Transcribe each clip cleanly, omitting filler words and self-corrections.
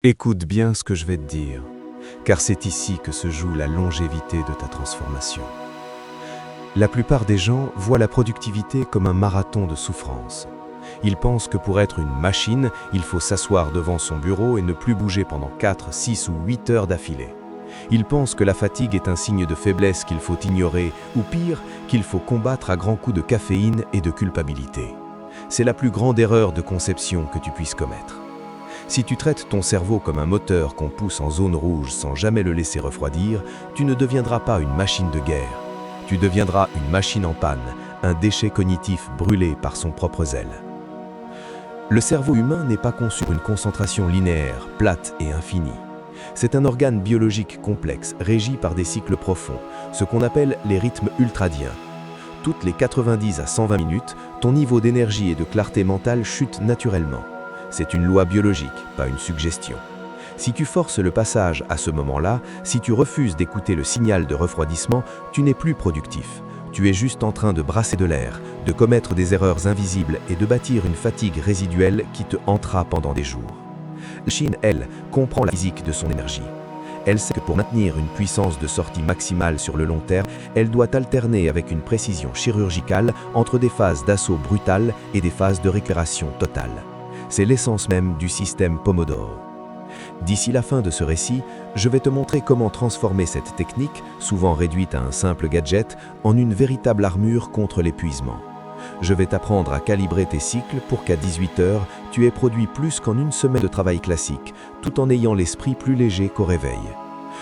Écoute bien ce que je vais te dire, car c'est ici que se joue la longévité de ta transformation. La plupart des gens voient la productivité comme un marathon de souffrance. Ils pensent que pour être une machine, il faut s'asseoir devant son bureau et ne plus bouger pendant 4, 6 ou 8 heures d'affilée. Ils pensent que la fatigue est un signe de faiblesse qu'il faut ignorer, ou pire, qu'il faut combattre à grands coups de caféine et de culpabilité. C'est la plus grande erreur de conception que tu puisses commettre. Si tu traites ton cerveau comme un moteur qu'on pousse en zone rouge sans jamais le laisser refroidir, tu ne deviendras pas une machine de guerre. Tu deviendras une machine en panne, un déchet cognitif brûlé par son propre zèle. Le cerveau humain n'est pas conçu pour une concentration linéaire, plate et infinie. C'est un organe biologique complexe, régi par des cycles profonds, ce qu'on appelle les rythmes ultradiens. Toutes les 90 à 120 minutes, ton niveau d'énergie et de clarté mentale chute naturellement. C'est une loi biologique, pas une suggestion. Si tu forces le passage à ce moment-là, si tu refuses d'écouter le signal de refroidissement, tu n'es plus productif. Tu es juste en train de brasser de l'air, de commettre des erreurs invisibles et de bâtir une fatigue résiduelle qui te hantera pendant des jours. La machine, elle, comprend la physique de son énergie. Elle sait que pour maintenir une puissance de sortie maximale sur le long terme, elle doit alterner avec une précision chirurgicale entre des phases d'assaut brutal et des phases de récupération totale. C'est l'essence même du système Pomodoro. D'ici la fin de ce récit, je vais te montrer comment transformer cette technique, souvent réduite à un simple gadget, en une véritable armure contre l'épuisement. Je vais t'apprendre à calibrer tes cycles pour qu'à 18 heures, tu aies produit plus qu'en une semaine de travail classique, tout en ayant l'esprit plus léger qu'au réveil.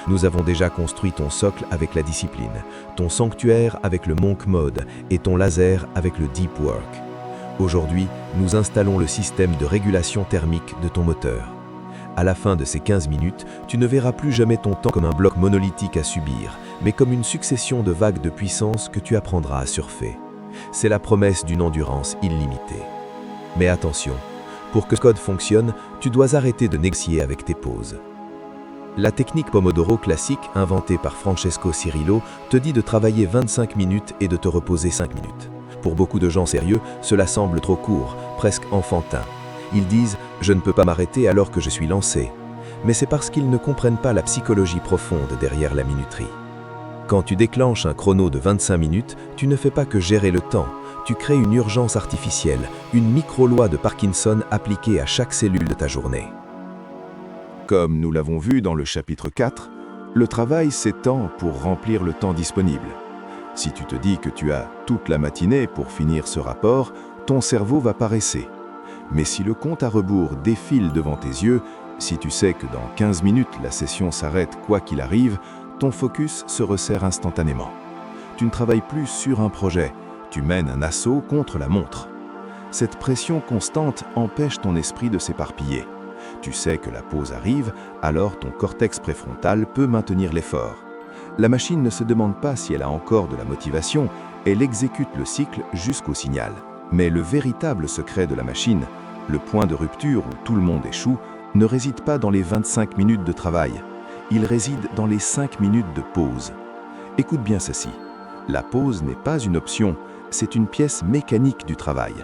Nous avons déjà construit ton socle avec la discipline, ton sanctuaire avec le monk mode et ton laser avec le deep work. Aujourd'hui, nous installons le système de régulation thermique de ton moteur. À la fin de ces 15 minutes, tu ne verras plus jamais ton temps comme un bloc monolithique à subir, mais comme une succession de vagues de puissance que tu apprendras à surfer. C'est la promesse d'une endurance illimitée. Mais attention, pour que ce code fonctionne, tu dois arrêter de négocier avec tes pauses. La technique Pomodoro classique, inventée par Francesco Cirillo, te dit de travailler 25 minutes et de te reposer 5 minutes. Pour beaucoup de gens sérieux, cela semble trop court, presque enfantin. Ils disent « je ne peux pas m'arrêter alors que je suis lancé ». Mais c'est parce qu'ils ne comprennent pas la psychologie profonde derrière la minuterie. Quand tu déclenches un chrono de 25 minutes, tu ne fais pas que gérer le temps. Tu crées une urgence artificielle, une micro-loi de Parkinson appliquée à chaque cellule de ta journée. Comme nous l'avons vu dans le chapitre 4, le travail s'étend pour remplir le temps disponible. Si tu te dis que tu as toute la matinée pour finir ce rapport, ton cerveau va paresser. Mais si le compte à rebours défile devant tes yeux, si tu sais que dans 15 minutes la session s'arrête quoi qu'il arrive, ton focus se resserre instantanément. Tu ne travailles plus sur un projet, tu mènes un assaut contre la montre. Cette pression constante empêche ton esprit de s'éparpiller. Tu sais que la pause arrive, alors ton cortex préfrontal peut maintenir l'effort. La machine ne se demande pas si elle a encore de la motivation, elle exécute le cycle jusqu'au signal. Mais le véritable secret de la machine, le point de rupture où tout le monde échoue, ne réside pas dans les 25 minutes de travail. Il réside dans les 5 minutes de pause. Écoute bien ceci. La pause n'est pas une option, c'est une pièce mécanique du travail.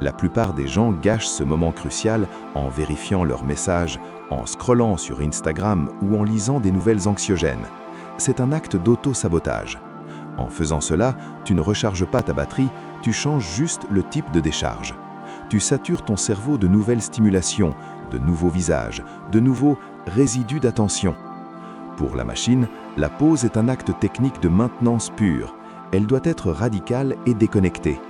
La plupart des gens gâchent ce moment crucial en vérifiant leurs messages, en scrollant sur Instagram ou en lisant des nouvelles anxiogènes. C'est un acte d'auto-sabotage. En faisant cela, tu ne recharges pas ta batterie, tu changes juste le type de décharge. Tu satures ton cerveau de nouvelles stimulations, de nouveaux visages, de nouveaux résidus d'attention. Pour la machine, la pause est un acte technique de maintenance pure. Elle doit être radicale et déconnectée.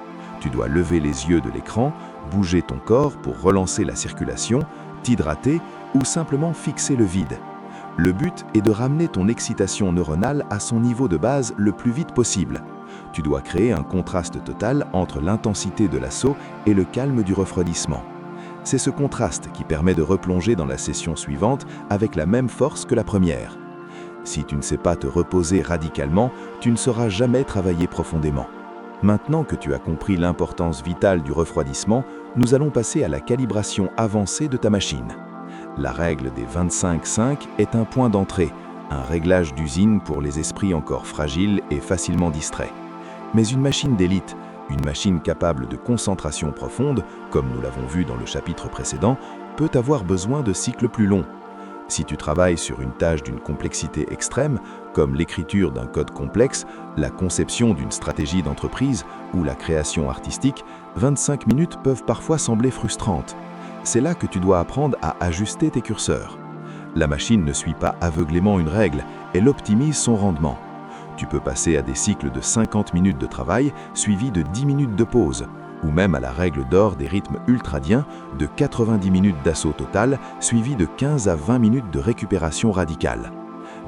Tu dois lever les yeux de l'écran, bouger ton corps pour relancer la circulation, t'hydrater ou simplement fixer le vide. Le but est de ramener ton excitation neuronale à son niveau de base le plus vite possible. Tu dois créer un contraste total entre l'intensité de l'assaut et le calme du refroidissement. C'est ce contraste qui permet de replonger dans la session suivante avec la même force que la première. Si tu ne sais pas te reposer radicalement, tu ne sauras jamais travailler profondément. Maintenant que tu as compris l'importance vitale du refroidissement, nous allons passer à la calibration avancée de ta machine. La règle des 25-5 est un point d'entrée, un réglage d'usine pour les esprits encore fragiles et facilement distraits. Mais une machine d'élite, une machine capable de concentration profonde, comme nous l'avons vu dans le chapitre précédent, peut avoir besoin de cycles plus longs. Si tu travailles sur une tâche d'une complexité extrême, comme l'écriture d'un code complexe, la conception d'une stratégie d'entreprise ou la création artistique, 25 minutes peuvent parfois sembler frustrantes. C'est là que tu dois apprendre à ajuster tes curseurs. La machine ne suit pas aveuglément une règle, elle optimise son rendement. Tu peux passer à des cycles de 50 minutes de travail suivis de 10 minutes de pause, ou même à la règle d'or des rythmes ultradiens de 90 minutes d'assaut total suivi de 15 à 20 minutes de récupération radicale.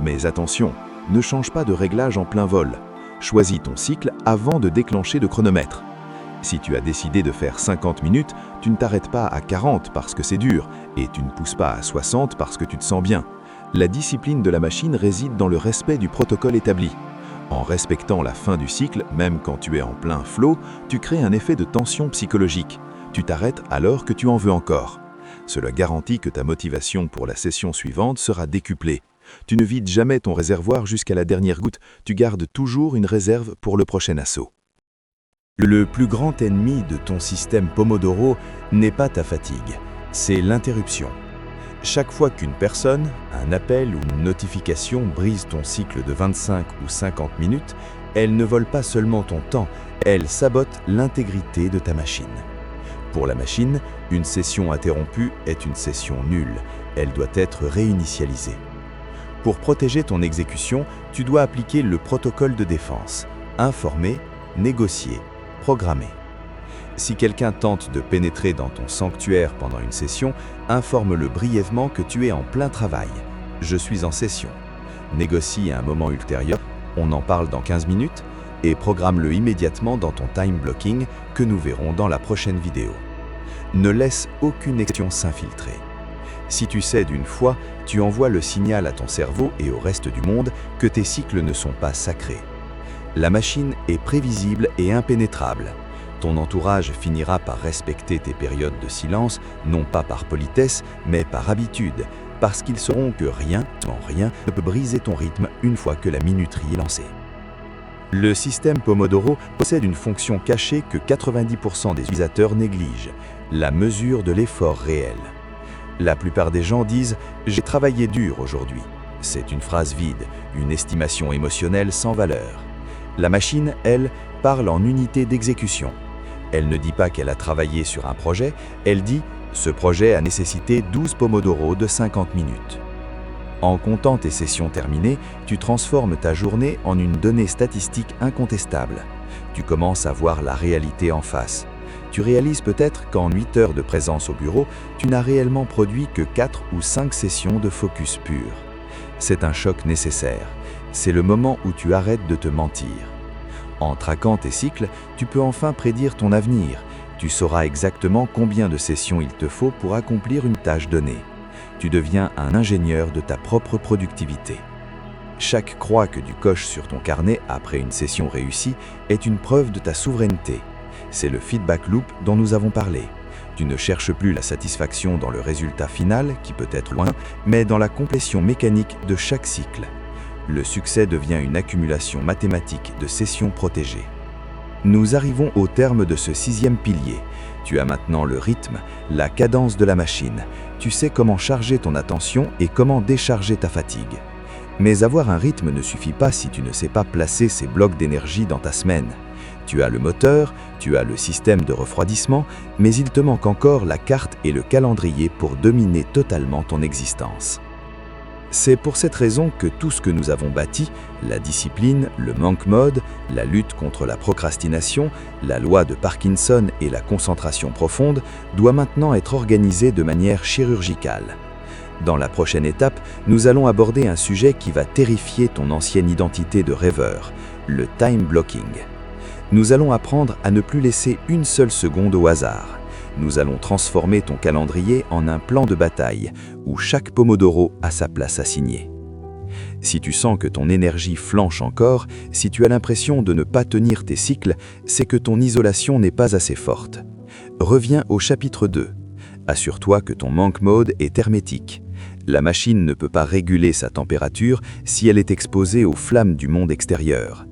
Mais attention, ne change pas de réglage en plein vol. Choisis ton cycle avant de déclencher le chronomètre. Si tu as décidé de faire 50 minutes, tu ne t'arrêtes pas à 40 parce que c'est dur, et tu ne pousses pas à 60 parce que tu te sens bien. La discipline de la machine réside dans le respect du protocole établi. En respectant la fin du cycle, même quand tu es en plein flow, tu crées un effet de tension psychologique. Tu t'arrêtes alors que tu en veux encore. Cela garantit que ta motivation pour la session suivante sera décuplée. Tu ne vides jamais ton réservoir jusqu'à la dernière goutte, tu gardes toujours une réserve pour le prochain assaut. Le plus grand ennemi de ton système Pomodoro n'est pas ta fatigue, c'est l'interruption. Chaque fois qu'une personne, un appel ou une notification brise ton cycle de 25 ou 50 minutes, elle ne vole pas seulement ton temps, elle sabote l'intégrité de ta machine. Pour la machine, une session interrompue est une session nulle, elle doit être réinitialisée. Pour protéger ton exécution, tu dois appliquer le protocole de défense, informer, négocier, programmer. Si quelqu'un tente de pénétrer dans ton sanctuaire pendant une session, informe-le brièvement que tu es en plein travail. Je suis en session. Négocie à un moment ultérieur, on en parle dans 15 minutes, et programme-le immédiatement dans ton time blocking que nous verrons dans la prochaine vidéo. Ne laisse aucune action s'infiltrer. Si tu cèdes une fois, tu envoies le signal à ton cerveau et au reste du monde que tes cycles ne sont pas sacrés. La machine est prévisible et impénétrable. Ton entourage finira par respecter tes périodes de silence, non pas par politesse, mais par habitude, parce qu'ils sauront que rien ne peut briser ton rythme une fois que la minuterie est lancée. Le système Pomodoro possède une fonction cachée que 90% des utilisateurs négligent, la mesure de l'effort réel. La plupart des gens disent « j'ai travaillé dur aujourd'hui ». C'est une phrase vide, une estimation émotionnelle sans valeur. La machine, elle, parle en unité d'exécution. Elle ne dit pas qu'elle a travaillé sur un projet, elle dit « ce projet a nécessité 12 Pomodoro de 50 minutes ». En comptant tes sessions terminées, tu transformes ta journée en une donnée statistique incontestable. Tu commences à voir la réalité en face. Tu réalises peut-être qu'en 8 heures de présence au bureau, tu n'as réellement produit que 4 ou 5 sessions de focus pur. C'est un choc nécessaire. C'est le moment où tu arrêtes de te mentir. En traquant tes cycles, tu peux enfin prédire ton avenir. Tu sauras exactement combien de sessions il te faut pour accomplir une tâche donnée. Tu deviens un ingénieur de ta propre productivité. Chaque croix que tu coches sur ton carnet après une session réussie est une preuve de ta souveraineté. C'est le feedback loop dont nous avons parlé. Tu ne cherches plus la satisfaction dans le résultat final, qui peut être loin, mais dans la complétion mécanique de chaque cycle. Le succès devient une accumulation mathématique de sessions protégées. Nous arrivons au terme de ce 6e pilier. Tu as maintenant le rythme, la cadence de la machine. Tu sais comment charger ton attention et comment décharger ta fatigue. Mais avoir un rythme ne suffit pas si tu ne sais pas placer ces blocs d'énergie dans ta semaine. Tu as le moteur, tu as le système de refroidissement, mais il te manque encore la carte et le calendrier pour dominer totalement ton existence. C'est pour cette raison que tout ce que nous avons bâti, la discipline, le monk mode, la lutte contre la procrastination, la loi de Parkinson et la concentration profonde, doit maintenant être organisé de manière chirurgicale. Dans la prochaine étape, nous allons aborder un sujet qui va terrifier ton ancienne identité de rêveur, le time blocking. Nous allons apprendre à ne plus laisser une seule seconde au hasard. Nous allons transformer ton calendrier en un plan de bataille où chaque Pomodoro a sa place assignée. Si tu sens que ton énergie flanche encore, si tu as l'impression de ne pas tenir tes cycles, c'est que ton isolation n'est pas assez forte. Reviens au chapitre 2. Assure-toi que ton monk mode est hermétique. La machine ne peut pas réguler sa température si elle est exposée aux flammes du monde extérieur.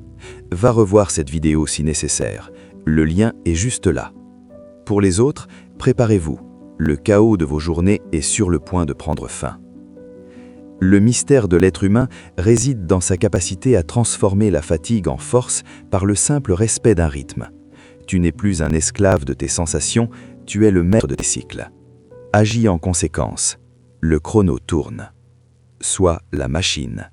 Va revoir cette vidéo si nécessaire. Le lien est juste là. Pour les autres, préparez-vous. Le chaos de vos journées est sur le point de prendre fin. Le mystère de l'être humain réside dans sa capacité à transformer la fatigue en force par le simple respect d'un rythme. Tu n'es plus un esclave de tes sensations, tu es le maître de tes cycles. Agis en conséquence. Le chrono tourne. Sois la machine.